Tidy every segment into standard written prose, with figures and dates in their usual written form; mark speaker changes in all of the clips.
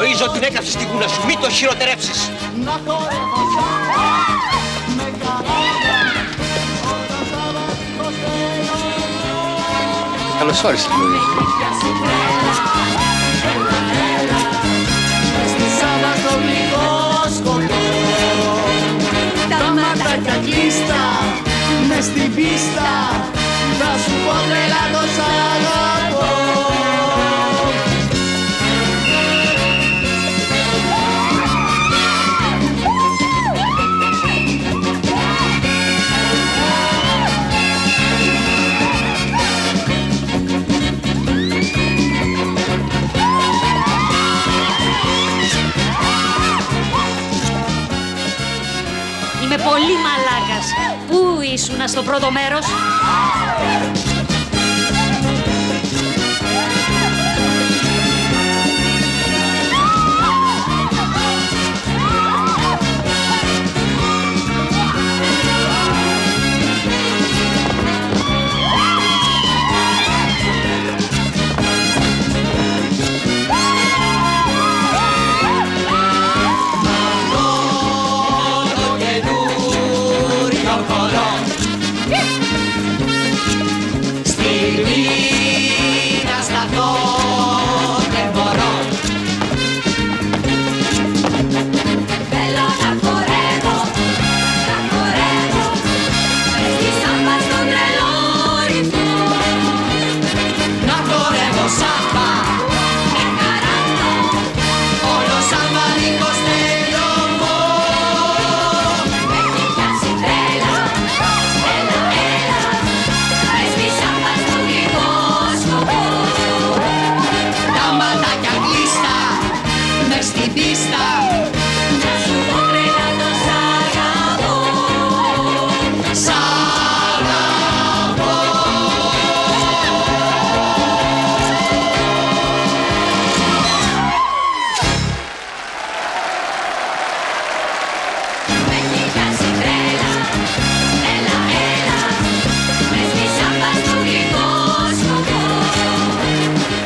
Speaker 1: Γνωρίζω την έκαψη στη γούνα σου, μην το χειροτερέψεις. Καλώς όρισες, Λουίζα.
Speaker 2: Τα μάτια κλείστα, μες στην πίστα, θα σου πω τρελά το σ' αγαπώ.
Speaker 3: Είμαι πολύ μαλάκας. Πού ήσουνα στο πρώτο μέρος?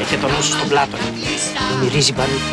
Speaker 1: Έχει τον νου σου στον Πλάτωνα. Μυρίζει μπανούτα.